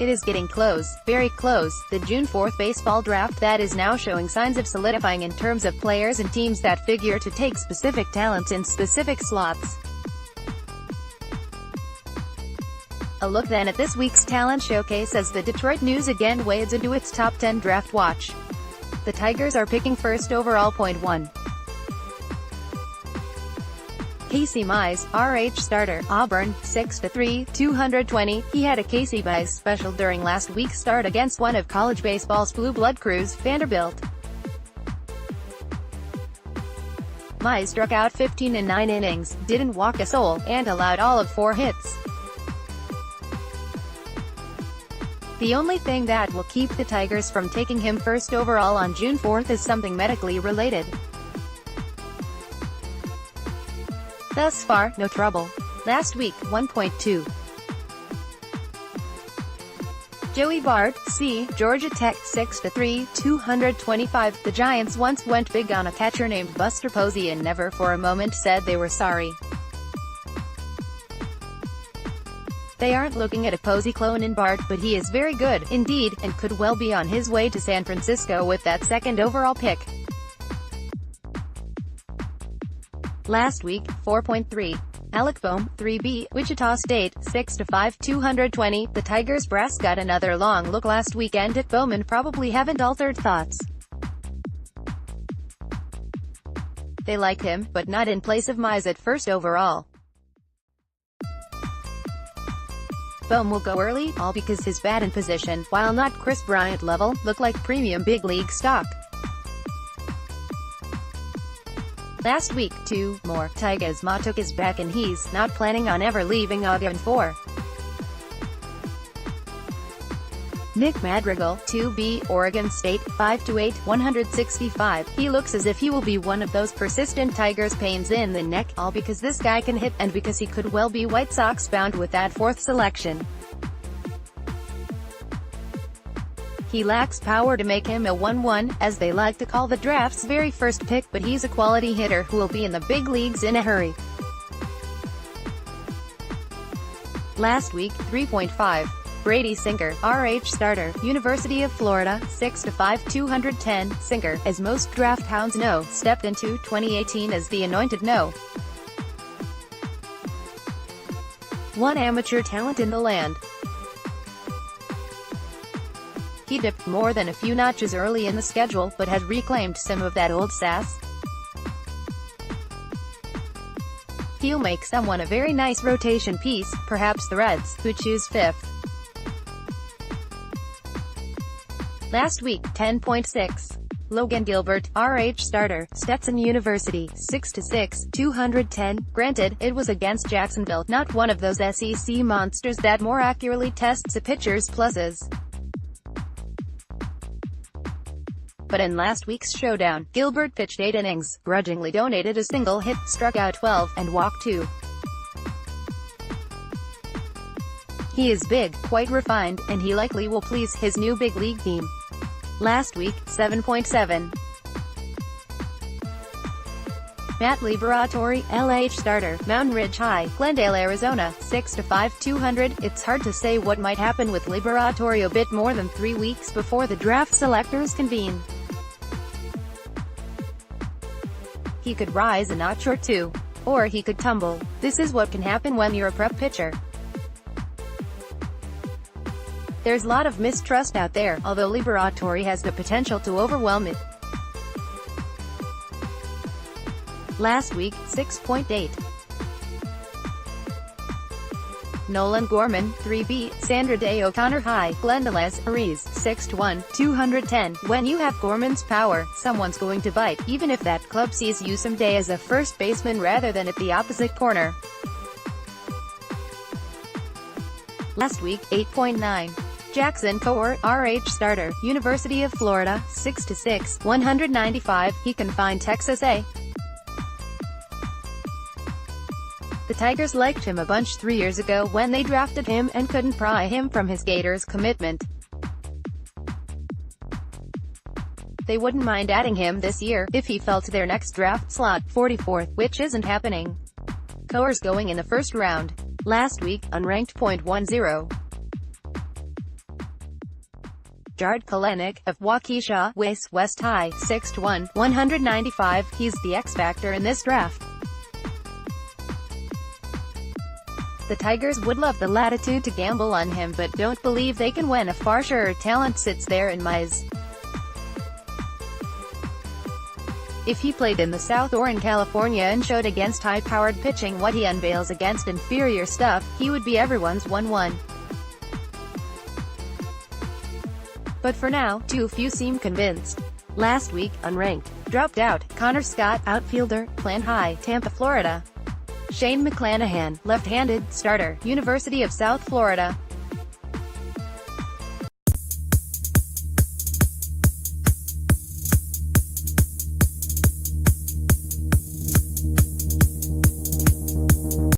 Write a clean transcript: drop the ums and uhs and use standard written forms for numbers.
It is getting close, very close, the June 4th baseball draft that is now showing signs of solidifying in terms of players and teams that figure to take specific talents in specific slots. A look then at this week's talent showcase as the Detroit News again wades into its top 10 draft watch. The Tigers are picking first overall. 1. Casey Mize, RH starter, Auburn, 6'3", 220. He had a Casey Mize special during last week's start against one of college baseball's blue blood crews, Vanderbilt. Mize struck out 15 in 9 innings, didn't walk a soul, and allowed all of 4 hits. The only thing that will keep the Tigers from taking him first overall on June 4th is something medically related. Thus far, no trouble. Last week, 1.2. Joey Bart, C, Georgia Tech, 6'3", 225. The Giants once went big on a catcher named Buster Posey and never for a moment said they were sorry. They aren't looking at a Posey clone in Bart, but he is very good, indeed, and could well be on his way to San Francisco with that second overall pick. Last week, 4.3. Alec Bohm, 3B, Wichita State, 6'5", 220. The Tigers brass got another long look last weekend at Bohm and probably haven't altered thoughts. They like him, but not in place of Mize at first overall. Bohm will go early, all because his bat and position, while not Chris Bryant level, look like premium big league stock. Last week, 2 more. Tigers Ma took his back and he's not planning on ever leaving Auburn. 4. Nick Madrigal, 2B, Oregon State, 5'8", 165. He looks as if he will be one of those persistent Tigers pains in the neck, all because this guy can hit, and because he could well be White Sox bound with that 4th selection. He lacks power to make him a 1-1, as they like to call the draft's very first pick, but he's a quality hitter who will be in the big leagues in a hurry. Last week, 3.5. Brady Singer, RH starter, University of Florida, 6'5", 210. Singer, as most draft hounds know, stepped into 2018 as the anointed no. 1 amateur talent in the land. He dipped more than a few notches early in the schedule, but had reclaimed some of that old sass. He'll make someone a very nice rotation piece, perhaps the Reds, who choose 5th. Last week, 10.6. Logan Gilbert, RH starter, Stetson University, 6'6", 210. Granted, it was against Jacksonville, not one of those SEC monsters that more accurately tests a pitcher's pluses. But in last week's showdown, Gilbert pitched 8 innings, grudgingly donated a single hit, struck out 12, and walked 2. He is big, quite refined, and he likely will please his new big league team. Last week, 7.7. Matt Liberatore, LH starter, Mountain Ridge High, Glendale, Arizona, 6'5", 200. It's hard to say what might happen with Liberatore a bit more than 3 weeks before the draft selectors convene. He could rise a notch or 2. Or he could tumble. This is what can happen when you're a prep pitcher. There's a lot of mistrust out there, although Liberatore has the potential to overwhelm it. Last week, 6.8. Nolan Gorman, 3B, Sandra Day O'Connor High, Glendale, Aries, 6'1", 210. When you have Gorman's power, someone's going to bite, even if that club sees you someday as a first baseman rather than at the opposite corner. Last week, 8.9. Jackson Court, RH starter, University of Florida, 6'6", 195. He can find Texas A. The Tigers liked him a bunch 3 years ago when they drafted him, and couldn't pry him from his Gators commitment. They wouldn't mind adding him this year, if he fell to their next draft slot, 44th, which isn't happening. Coors going in the first round. Last week, unranked .10. Jared Kalenic, of Waukesha, West High, 6'1", 195, he's the X-factor in this draft. The Tigers would love the latitude to gamble on him but don't believe they can when a far surer talent sits there in Mize. If he played in the South or in California and showed against high-powered pitching what he unveils against inferior stuff, he would be everyone's 1-1. But for now, too few seem convinced. Last week, unranked, dropped out, Connor Scott, outfielder, Plant High, Tampa, Florida. Shane McClanahan, left-handed, starter, University of South Florida.